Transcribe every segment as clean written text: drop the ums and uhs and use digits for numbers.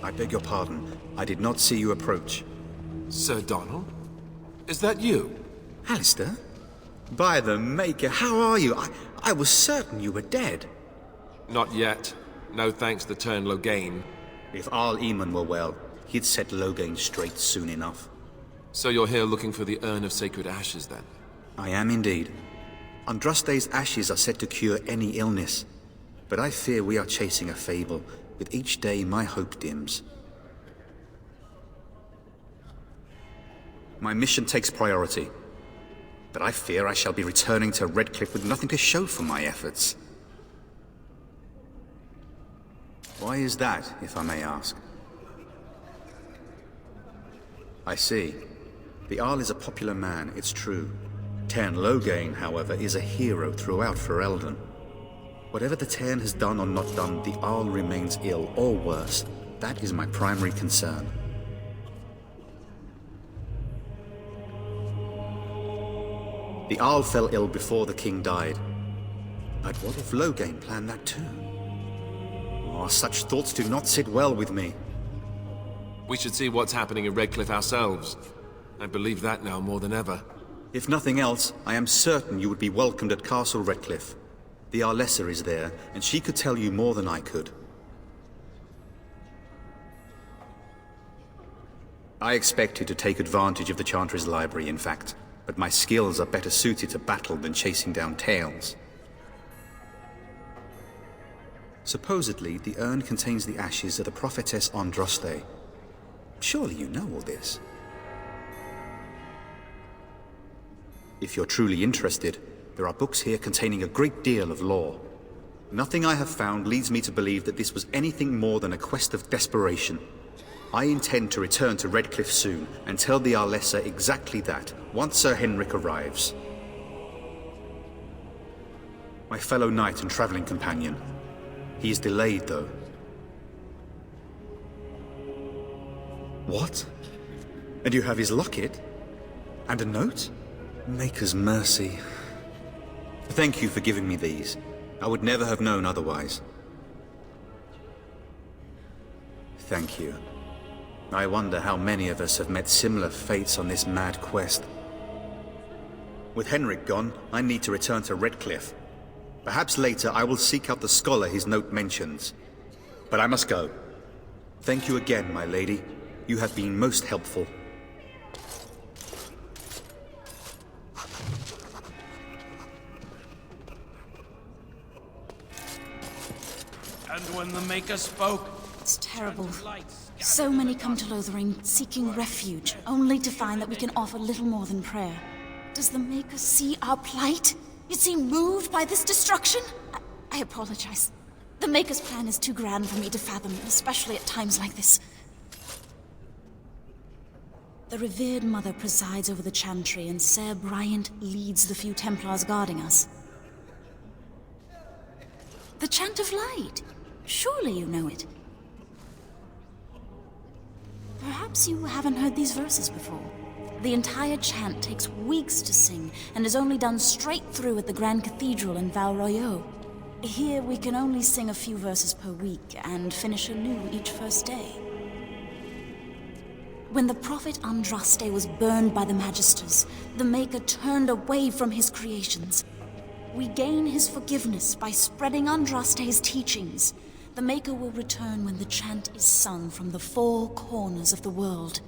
I beg your pardon. I did not see you approach. Sir Donald? Is that you? Alistair? By the Maker, how are you? I was certain you were dead. Not yet. No thanks to Turn Logain. If Arl Eamon were well, he'd set Logain straight soon enough. So you're here looking for the Urn of Sacred Ashes, then? I am indeed. Andraste's ashes are said to cure any illness, but I fear we are chasing a fable. With each day, my hope dims. My mission takes priority, but I fear I shall be returning to Redcliffe with nothing to show for my efforts. Why is that, if I may ask? I see. The Arl is a popular man, it's true. Tairn Logain, however, is a hero throughout Ferelden. Whatever the Tairn has done or not done, the Arl remains ill, or worse. That is my primary concern. The Arl fell ill before the king died. But what if Logain planned that too? Oh, such thoughts do not sit well with me. We should see what's happening in Redcliffe ourselves. I believe that now more than ever. If nothing else, I am certain you would be welcomed at Castle Redcliffe. The Arlessa is there, and she could tell you more than I could. I expected to take advantage of the Chantry's library, in fact, but my skills are better suited to battle than chasing down tales. Supposedly, the urn contains the ashes of the prophetess Andraste. Surely you know all this. If you're truly interested, there are books here containing a great deal of lore. Nothing I have found leads me to believe that this was anything more than a quest of desperation. I intend to return to Redcliffe soon and tell the Arlessa exactly that, once Sir Henrik arrives. My fellow knight and traveling companion. He is delayed, though. What? And you have his locket? And a note? Maker's mercy. Thank you for giving me these. I would never have known otherwise. Thank you. I wonder how many of us have met similar fates on this mad quest. With Henrik gone, I need to return to Redcliffe. Perhaps later I will seek out the scholar his note mentions. But I must go. Thank you again, my lady. You have been most helpful. And when the Maker spoke... It's terrible. So many come to Lothering seeking refuge, only to find that we can offer little more than prayer. Does the Maker see our plight? Is he moved by this destruction? I apologize. The Maker's plan is too grand for me to fathom, especially at times like this. The revered Mother presides over the Chantry, and Ser Bryant leads the few Templars guarding us. The Chant of Light. Surely you know it. Perhaps you haven't heard these verses before. The entire chant takes weeks to sing, and is only done straight through at the Grand Cathedral in Val Royeaux. Here we can only sing a few verses per week, and finish anew each first day. When the prophet Andraste was burned by the Magisters, the Maker turned away from his creations. We gain his forgiveness by spreading Andraste's teachings. The Maker will return when the chant is sung from the four corners of the world.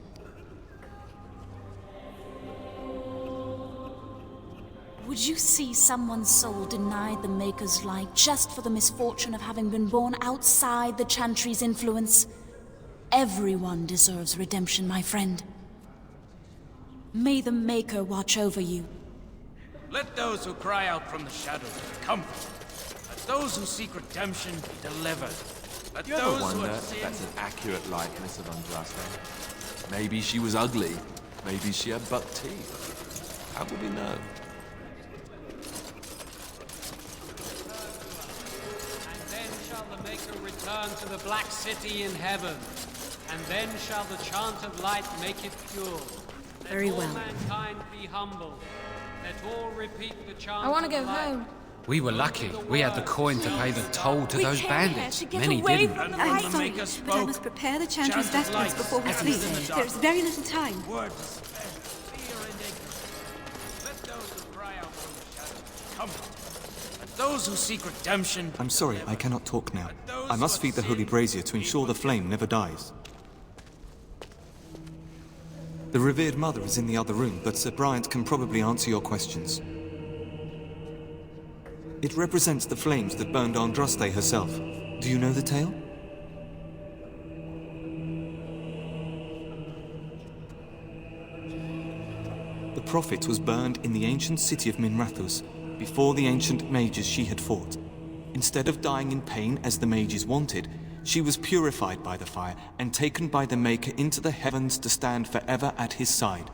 Would you see someone's soul denied the Maker's light just for the misfortune of having been born outside the Chantry's influence? Everyone deserves redemption, my friend. May the Maker watch over you. Let those who cry out from the shadows be comforted. Let those who seek redemption be delivered. Let You ever those who wonder have if sinned... that's an accurate likeness of Andraste? Maybe she was ugly. Maybe she had buck teeth. How will we know? And then shall the Maker return to the Black City in heaven. And then shall the chant of light make it pure. Very Let well. all mankind be humble. Let all repeat the chant I want to of go light. home. We were lucky. We had the coin to pay the toll to those bandits. Many didn't. I'm sorry, Maker but I spoke. must prepare the Chantry's Chant of vestments lights, before we scattered sleep. in the There is very little time. Word despair, fear and ignorance. Let those who cry out from the shadows comfort. Let those who seek redemption. I'm sorry, I cannot talk now. I must feed the holy brazier to ensure the flame never dies. The revered mother is in the other room, but Sir Bryant can probably answer your questions. It represents the flames that burned Andraste herself. Do you know the tale? The prophet was burned in the ancient city of Minrathous before the ancient mages she had fought. Instead of dying in pain as the mages wanted, she was purified by the fire and taken by the Maker into the heavens to stand forever at his side.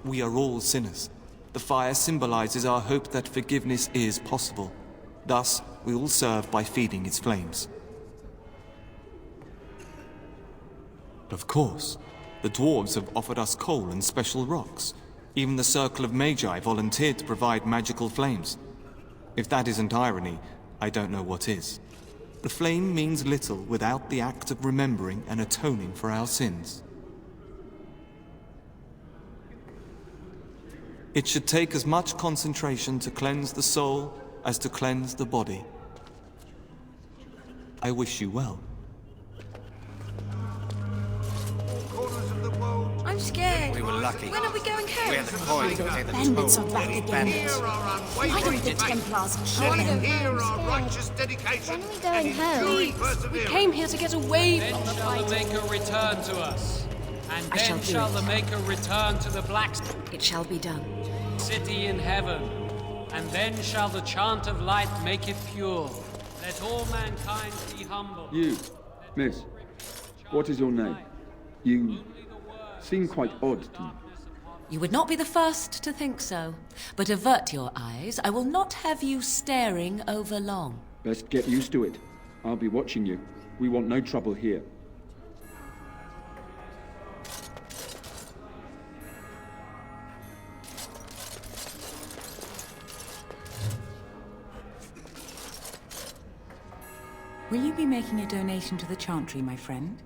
We are all sinners. The fire symbolizes our hope that forgiveness is possible. Thus, we all serve by feeding its flames. Of course, the dwarves have offered us coal and special rocks. Even the Circle of Magi volunteered to provide magical flames. If that isn't irony, I don't know what is. The flame means little without the act of remembering and atoning for our sins. It should take as much concentration to cleanse the soul as to cleanse the body. I wish you well. I'm scared. We were lucky. When are we going home? We had the coin to pay the Bandits toll. are back again. Why don't the Templars I want to go Here home. our righteous dedication When are we going home? Please, we came here to get away Then from the shall the fight. Maker return to us. And I shall then do shall it. the Maker return to the Black It shall be done. City in heaven. And then shall the chant of light make it pure. Let all mankind be humble. You, miss, what is your name? You seem quite odd to me. You would not be the first to think so. But avert your eyes. I will not have you staring over long. Best get used to it. I'll be watching you. We want no trouble here. Will you be making a donation to the Chantry, my friend?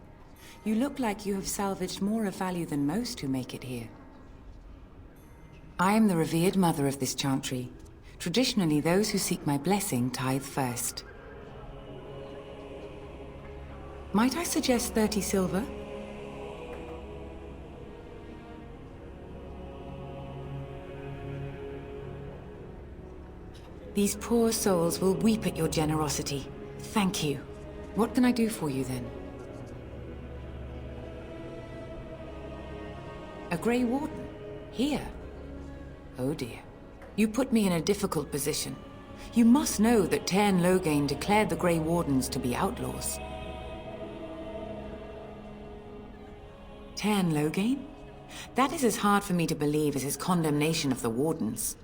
You look like you have salvaged more of value than most who make it here. I am the revered mother of this Chantry. Traditionally, those who seek my blessing tithe first. Might I suggest 30 silver? These poor souls will weep at your generosity. Thank you. What can I do for you, then? A Grey Warden? Here? Oh dear. You put me in a difficult position. You must know that Tairn Loghain declared the Grey Wardens to be outlaws. Tairn Loghain? That is as hard for me to believe as his condemnation of the Wardens.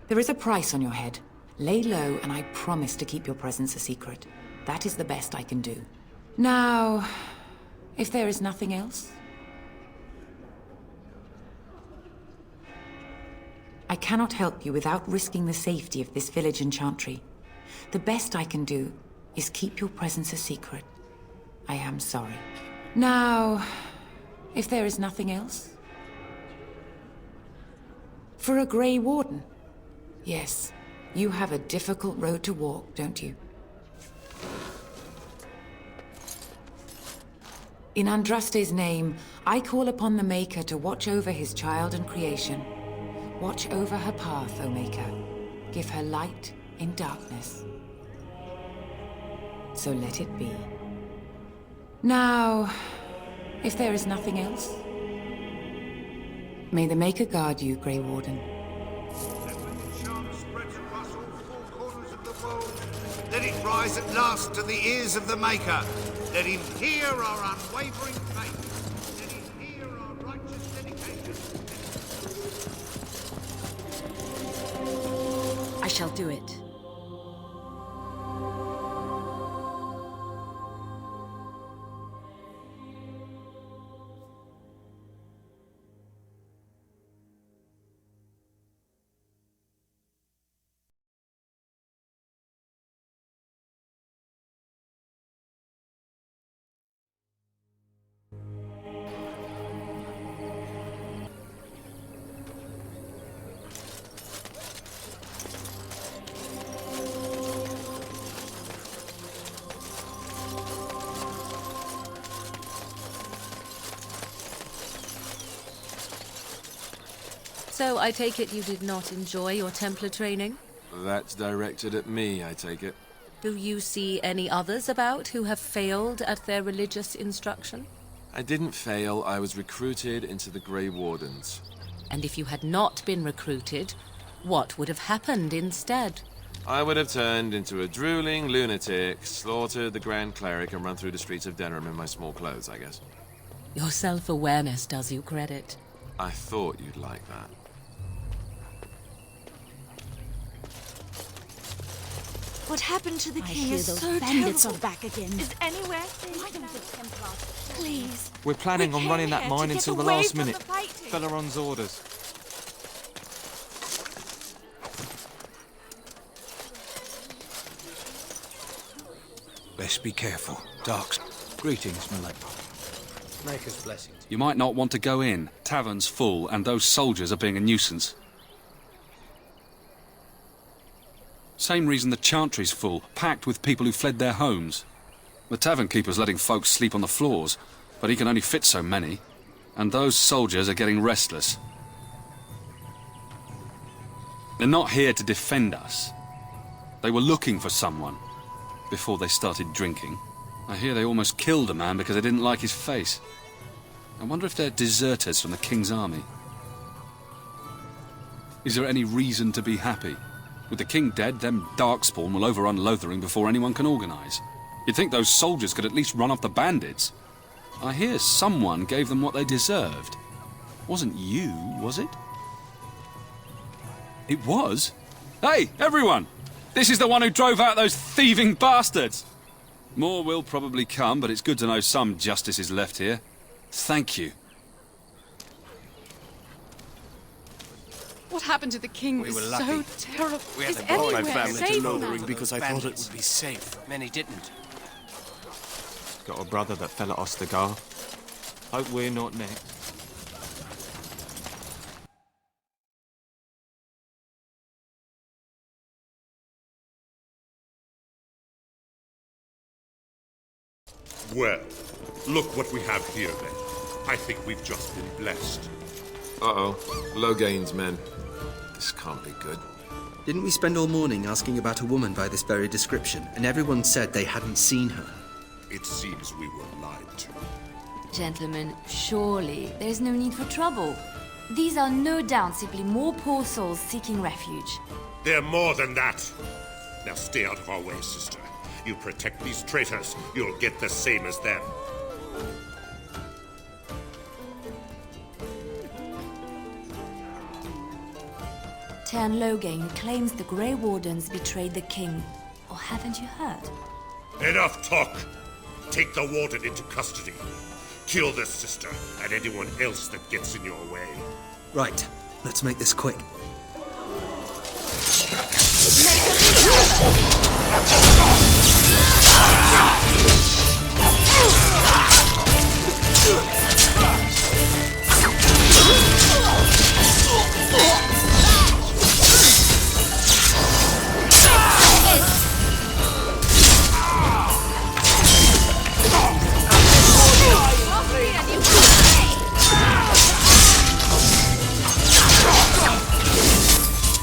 There is a price on your head. Lay low, and I promise to keep your presence a secret. That is the best I can do. Now, if there is nothing else... I cannot help you without risking the safety of this village and Chantry. The best I can do is keep your presence a secret. I am sorry. Now, if there is nothing else... For a Grey Warden? Yes, you have a difficult road to walk, don't you? In Andraste's name, I call upon the Maker to watch over his child and creation. Watch over her path, O Maker. Give her light in darkness. So let it be. Now, if there is nothing else, may the Maker guard you, Grey Warden. Let it rise at last to the ears of the Maker. Let him hear our unwavering faith. Let him hear our righteous dedication. I shall do it. So I take it you did not enjoy your Templar training? That's directed at me, I take it. Do you see any others about who have failed at their religious instruction? I didn't fail, I was recruited into the Grey Wardens. And if you had not been recruited, what would have happened instead? I would have turned into a drooling lunatic, slaughtered the Grand Cleric, and run through the streets of Denham in my small clothes, I guess. Your self-awareness does you credit. I thought you'd like that. What happened to the I king hear is those so bandits terrible. are back again. Is anywhere safe? Why don't the Templars please? We're planning We on running came that here to mine get until the away last from minute. the fighting. Felaron's orders. Best be careful. Darks. Greetings, my lady. Maker's blessing. You might not want to go in. Tavern's full, and those soldiers are being a nuisance. Same reason the Chantry's full, packed with people who fled their homes. The tavern keeper's letting folks sleep on the floors, but he can only fit so many. And those soldiers are getting restless. They're not here to defend us. They were looking for someone before they started drinking. I hear they almost killed a man because they didn't like his face. I wonder if they're deserters from the King's army. Is there any reason to be happy? With the King dead, them Darkspawn will overrun Lothering before anyone can organise. You'd think those soldiers could at least run off the bandits. I hear someone gave them what they deserved. Wasn't you, was it? It was? Hey, everyone! This is the one who drove out those thieving bastards! More will probably come, but it's good to know some justice is left here. Thank you. What happened to the king We was were so lucky. terrible. We had Is to brought my anywhere family to safe Lothering now? because I thought it would be safe. Many didn't. Got a brother that fell at Ostagar. Hope we're not next. Well, look what we have here then. I think we've just been blessed. Uh-oh. Low gains, men. This can't be good. Didn't we spend all morning asking about a woman by this very description, and everyone said they hadn't seen her? It seems we were lied to. Gentlemen, surely there's no need for trouble. These are no doubt simply more poor souls seeking refuge. They're more than that. Now stay out of our way, sister. You protect these traitors, you'll get the same as them. Tern Loghain claims the Grey Wardens betrayed the king. Or haven't you heard? Enough talk! Take the warden into custody. Kill this sister and anyone else that gets in your way. Right, let's make this quick.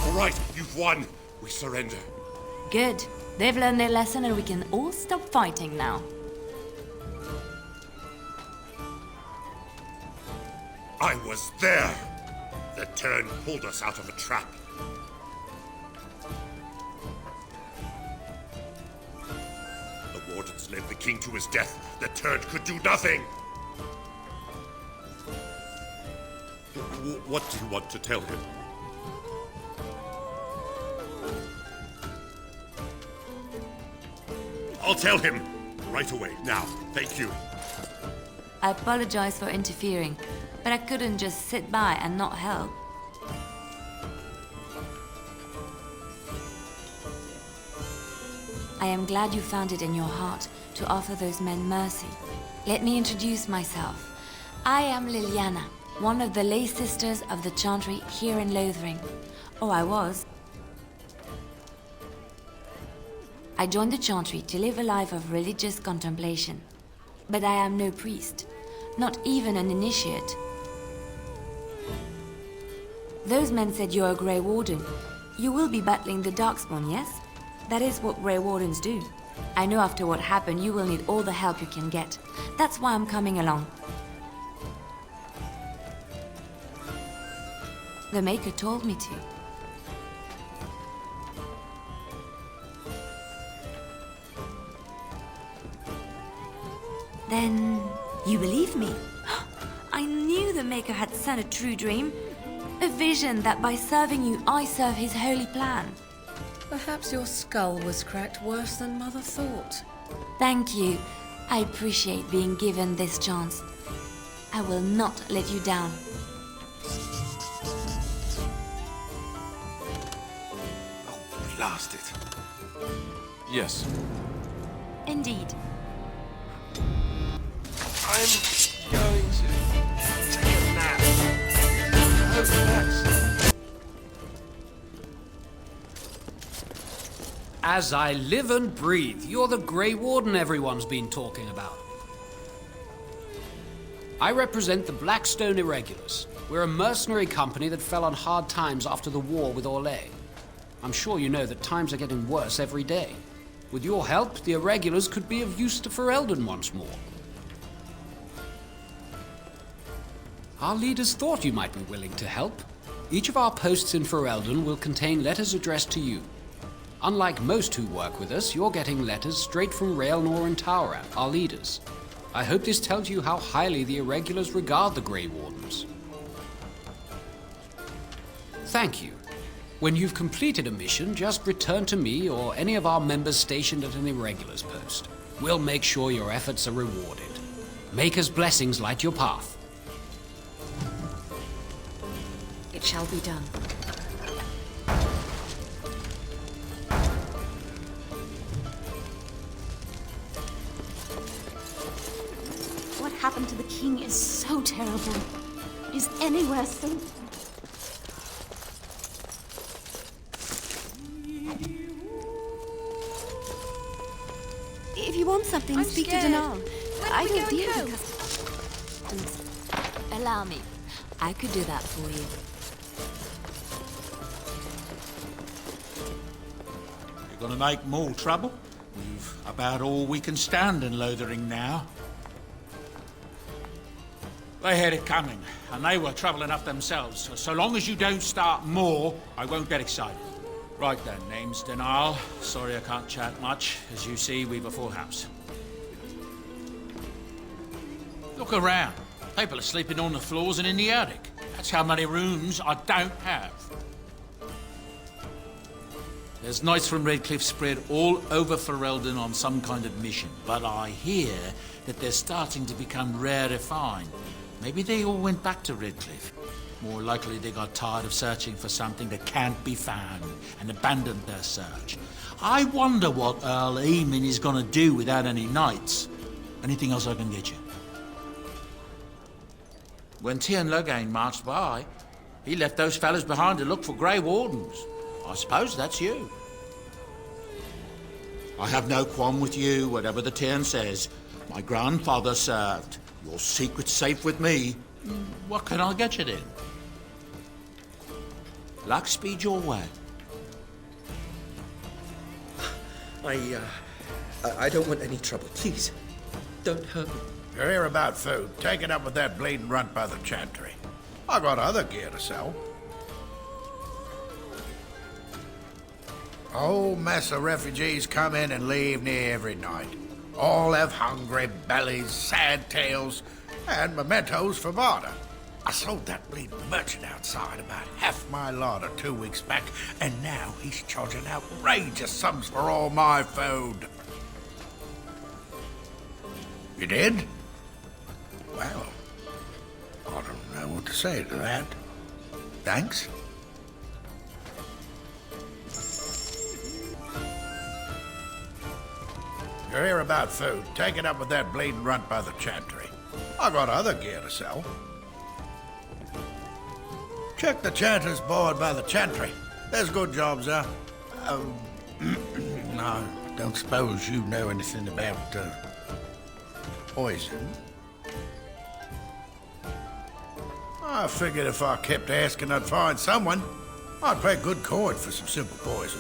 All right, you've won. We surrender. Good. They've learned their lesson and we can all stop fighting now. I was there. The Tern pulled us out of a trap. The wardens led the king to his death. The Tern could do nothing. What do you want to tell him? I'll tell him right away. Now, thank you. I apologize for interfering, but I couldn't just sit by and not help. I am glad you found it in your heart to offer those men mercy. Let me introduce myself. I am Liliana, one of the lay sisters of the Chantry here in Lothering. Oh, I was. I joined the Chantry to live a life of religious contemplation. But I am no priest, not even an initiate. Those men said you're a Grey Warden. You will be battling the Darkspawn, yes? That is what Grey Wardens do. I know after what happened, you will need all the help you can get. That's why I'm coming along. The Maker told me to. Then, you believe me? I knew the Maker had sent a true dream. A vision that by serving you, I serve his holy plan. Perhaps your skull was cracked worse than Mother thought. Thank you. I appreciate being given this chance. I will not let you down. Oh, blast it. Yes. Indeed. I'm going to take a nap. Oh, that's... As I live and breathe, you're the Grey Warden everyone's been talking about. I represent the Blackstone Irregulars. We're a mercenary company that fell on hard times after the war with Orlais. I'm sure you know that times are getting worse every day. With your help, the Irregulars could be of use to Ferelden once more. Our leaders thought you might be willing to help. Each of our posts in Ferelden will contain letters addressed to you. Unlike most who work with us, you're getting letters straight from Raelnor and Taura, our leaders. I hope this tells you how highly the Irregulars regard the Grey Wardens. Thank you. When you've completed a mission, just return to me or any of our members stationed at an Irregulars post. We'll make sure your efforts are rewarded. Maker's blessings light your path. It shall be done. What happened to the king is so terrible. Is anywhere safe? If you want something, speak to Danal. I don't deal with customs. Allow me. I could do that for you. You're gonna make more trouble? We've about all we can stand in Lothering now. They had it coming, and they were trouble enough themselves. So long as you don't start more, I won't get excited. Right then, name's Denal. Sorry I can't chat much. As you see, we've a full house. Look around. People are sleeping on the floors and in the attic. That's how many rooms I don't have. There's knights from Redcliffe spread all over Ferelden on some kind of mission, but I hear that they're starting to become rarefied. Maybe they all went back to Redcliffe. More likely they got tired of searching for something that can't be found and abandoned their search. I wonder what Earl Eamon is gonna do without any knights. Anything else I can get you? When Tien Loghain marched by, he left those fellas behind to look for Grey Wardens. I suppose that's you. I have no qualm with you, whatever the Tien says. My grandfather served. Your secret's safe with me. What can I get you then? Luck speed your way. I don't want any trouble. Please, don't hurt me. You're here about food. Take it up with that bleeding runt by the chantry. I got other gear to sell. A whole mess of refugees come in and leave near every night. All have hungry bellies, sad tales, and mementos for barter. I sold that bleeding merchant outside about half my larder 2 weeks back, and now he's charging outrageous sums for all my food. You did? Well, I don't know what to say to that. Thanks. You're here about food. Take it up with that bleeding runt by the chantry. I got other gear to sell. Check the chanter's board by the chantry. There's good jobs there. No, don't suppose you know anything about poison. I figured if I kept asking, I'd find someone. I'd pay good coin for some simple poison.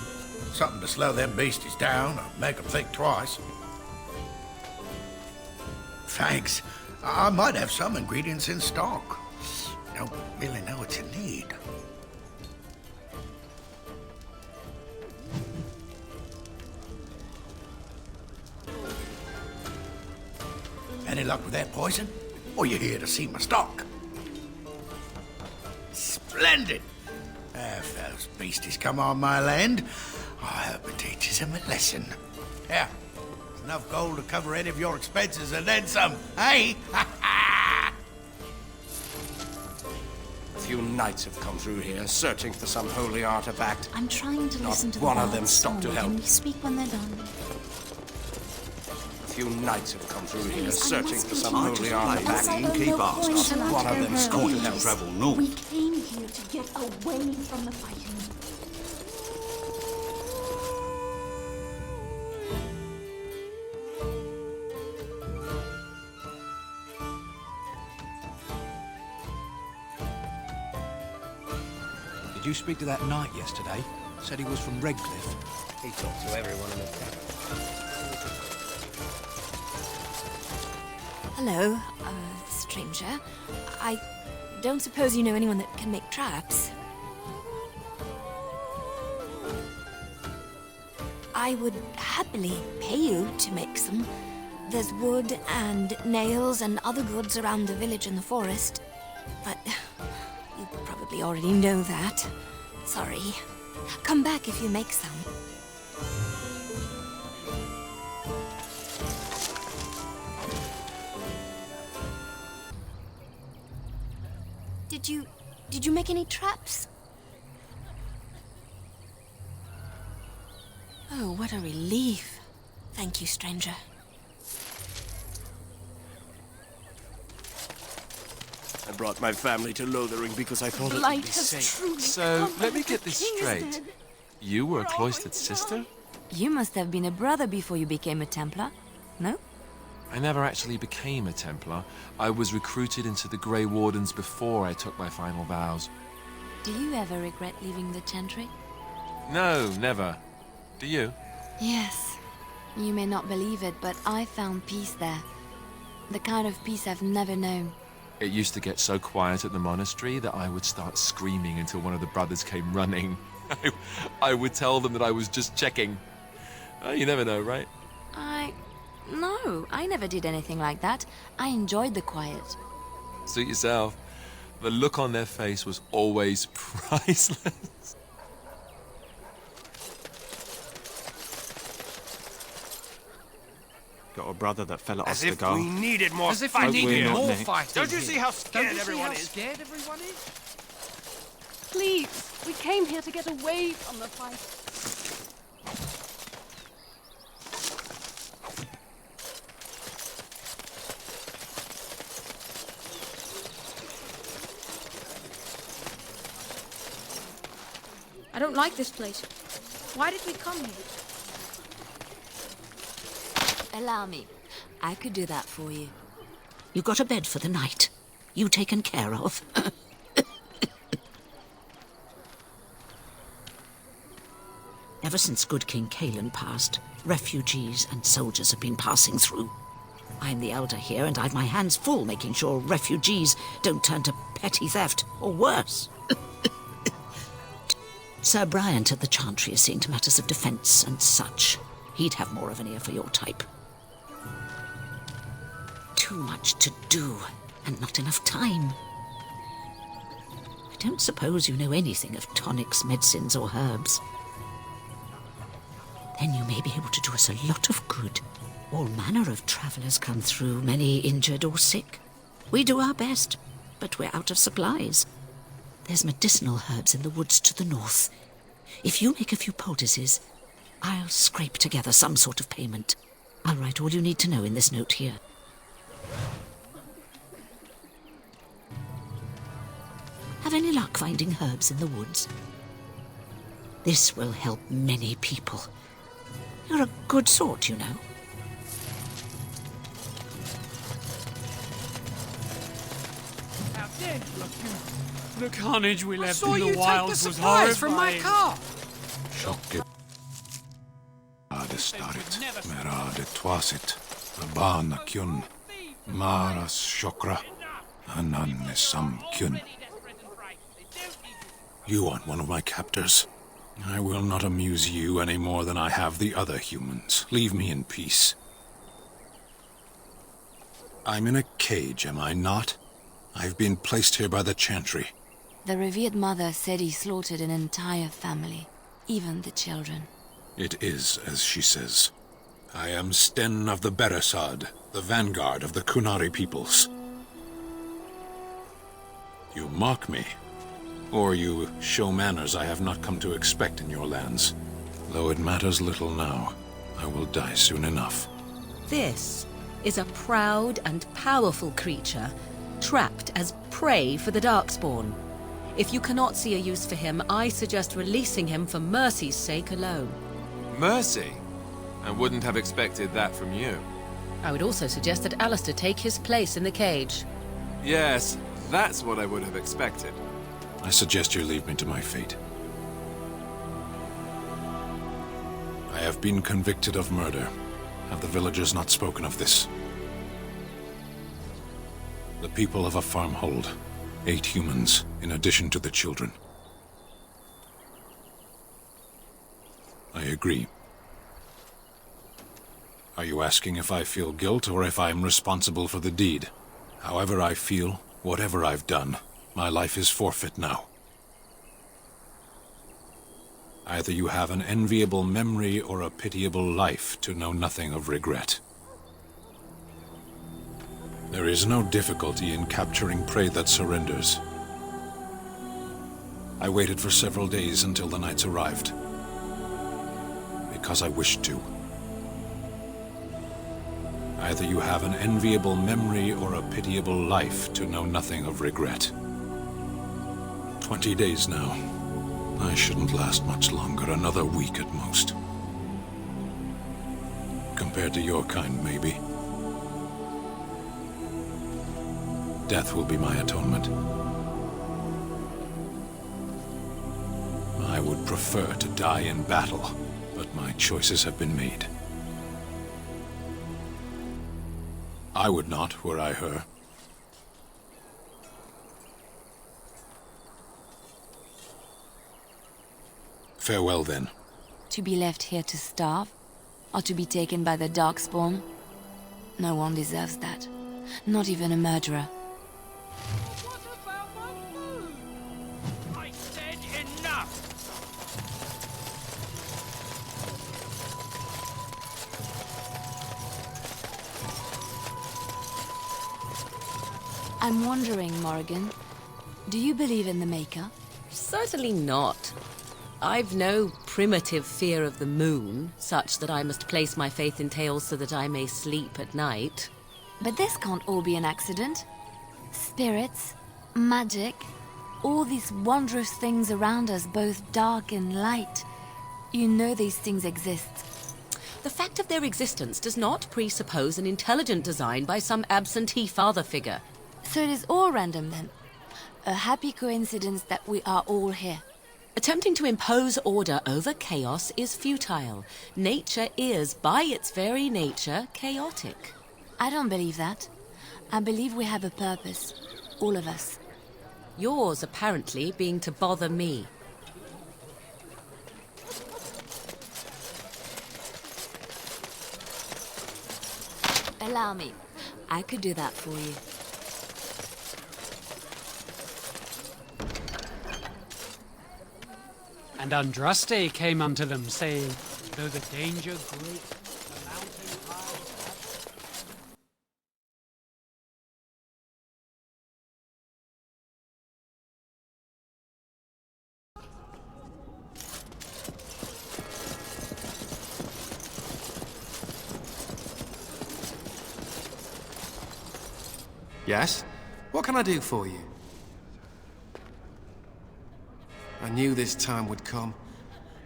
Something to slow them beasties down or make them think twice. Thanks. I might have some ingredients in stock. Don't really know what you need. Any luck with that poison? Or you here to see my stock? Splendid! If those beasties come on my land, I hope it teaches them a lesson. Yeah, enough gold to cover any of your expenses and then some, hey? A few knights have come through here, searching for some holy artifact. I'm trying to Not listen to the one of bard's them stopped to song. help. Can we speak when they're done? A few knights have come through here, Please, I searching must for be some told. holy Otherwise artifact. I earn no coins and One of them I stopped to don't help. travel north. We came here to get away from the fighting. Did you speak to that knight yesterday? Said he was from Redcliffe. He talked to everyone in the town. Hello, stranger. I don't suppose you know anyone that can make traps? I would happily pay you to make some. There's wood and nails and other goods around the village and the forest. But you probably already know that. Sorry. Come back if you make some. Did you make any traps? Oh, what a relief. Thank you, stranger. I brought my family to Lothering because I thought it would be safe. So, let me get this straight. You were a cloistered sister? You must have been a brother before you became a Templar, no? I never actually became a Templar. I was recruited into the Grey Wardens before I took my final vows. Do you ever regret leaving the Chantry? No, never. Do you? Yes. You may not believe it, but I found peace there. The kind of peace I've never known. It used to get so quiet at the monastery that I would start screaming until one of the brothers came running. I would tell them that I was just checking. Oh, you never know, right? No, I never did anything like that. I enjoyed the quiet. Suit yourself. The look on their face was always priceless. Got a brother that fell at As Ostagar. if we needed more As if fighting we needed here. more Nick. fighting. Don't you see how Don't scared you see everyone how is? scared everyone is? Please, we came here to get away from the fight. I don't like this place. Why did we come here? Allow me. I could do that for you. You got a bed for the night. You taken care of. Ever since good King Cailan passed, refugees and soldiers have been passing through. I'm the elder here, and I've my hands full making sure refugees don't turn to petty theft, or worse. Sir Bryant at the Chantry is seeing to matters of defence and such. He'd have more of an ear for your type. Too much to do, and not enough time. I don't suppose you know anything of tonics, medicines, or herbs. Then you may be able to do us a lot of good. All manner of travellers come through, many injured or sick. We do our best, but we're out of supplies. There's medicinal herbs in the woods to the north. If you make a few poultices, I'll scrape together some sort of payment. I'll write all you need to know in this note here. Have any luck finding herbs in the woods? This will help many people. You're a good sort, you know. Now The carnage we left saw in you the take wilds the was supplies from my horrifying. car. Shokke starit, merade twasit, abana kyun, maras shokra, ananne sam kyun. You aren't one of my captors. I will not amuse you any more than I have the other humans. Leave me in peace. I'm in a cage, am I not? I've been placed here by the Chantry. The revered mother said he slaughtered an entire family, even the children. It is as she says. I am Sten of the Beresad, the vanguard of the Kunari peoples. You mock me, or you show manners I have not come to expect in your lands. Though it matters little now, I will die soon enough. This is a proud and powerful creature, trapped as prey for the Darkspawn. If you cannot see a use for him, I suggest releasing him for mercy's sake alone. Mercy? I wouldn't have expected that from you. I would also suggest that Alistair take his place in the cage. Yes, that's what I would have expected. I suggest you leave me to my fate. I have been convicted of murder. Have the villagers not spoken of this? The people of a farm hold 8 humans, in addition to the children. I agree. Are you asking if I feel guilt or if I am responsible for the deed? However I feel, whatever I've done, my life is forfeit now. Either you have an enviable memory or a pitiable life to know nothing of regret. There is no difficulty in capturing prey that surrenders. I waited for several days until the knights arrived. Because I wished to. Either you have an enviable memory or a pitiable life to know nothing of regret. 20 days now. I shouldn't last much longer, another week at most. Compared to your kind, maybe. Death will be my atonement. I would prefer to die in battle, but my choices have been made. I would not, were I her. Farewell, then. To be left here to starve? Or to be taken by the Darkspawn? No one deserves that. Not even a murderer. I said enough! I'm wondering, Morrigan, do you believe in the Maker? Certainly not. I've no primitive fear of the moon, such that I must place my faith in tales so that I may sleep at night. But this can't all be an accident. Spirits, magic, all these wondrous things around us, both dark and light. You know these things exist. The fact of their existence does not presuppose an intelligent design by some absentee father figure. So it is all random then. A happy coincidence that we are all here. Attempting to impose order over chaos is futile. Nature is, by its very nature, chaotic. I don't believe that. I believe we have a purpose. All of us. Yours, apparently, being to bother me. Allow me. I could do that for you. And Andraste came unto them, saying, though the danger great, the mountain high... Yes? What can I do for you? I knew this time would come.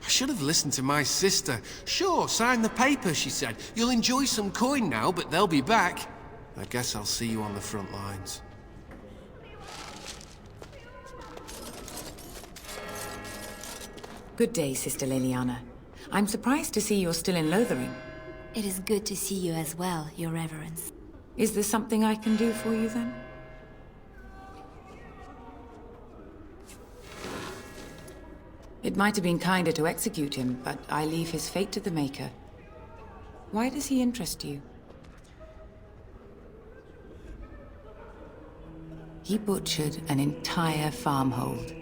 I should have listened to my sister. Sure, sign the paper, she said. You'll enjoy some coin now, but they'll be back. I guess I'll see you on the front lines. Good day, Sister Liliana. I'm surprised to see you're still in Lothering. It is good to see you as well, Your Reverence. Is there something I can do for you, then? It might have been kinder to execute him, but I leave his fate to the Maker. Why does he interest you? He butchered an entire farmhold.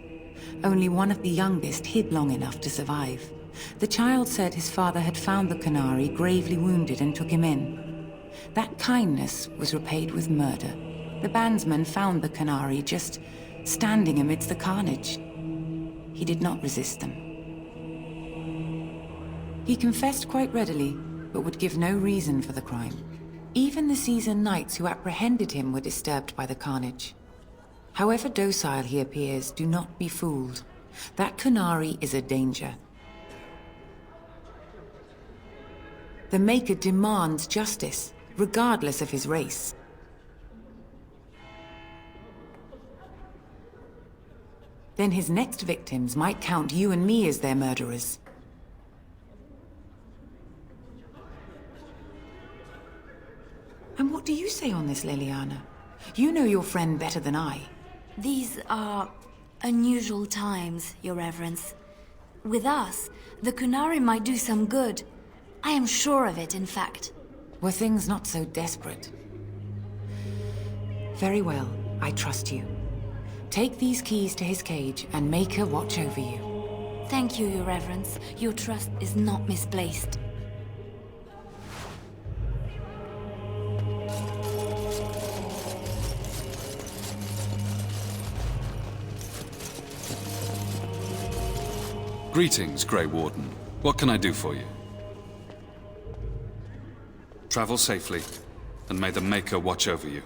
Only one of the youngest hid long enough to survive. The child said his father had found the Canary gravely wounded and took him in. That kindness was repaid with murder. The bandsman found the Canary just standing amidst the carnage. He did not resist them. He confessed quite readily, but would give no reason for the crime. Even the seasoned knights who apprehended him were disturbed by the carnage. However docile he appears, do not be fooled. That Canary is a danger. The Maker demands justice, regardless of his race. Then his next victims might count you and me as their murderers. And what do you say on this, Liliana? You know your friend better than I. These are unusual times, Your Reverence. With us, the Canary might do some good. I am sure of it, in fact. Were things not so desperate? Very well, I trust you. Take these keys to his cage and make her watch over you. Thank you, Your Reverence. Your trust is not misplaced. Greetings, Grey Warden. What can I do for you? Travel safely, and may the Maker watch over you.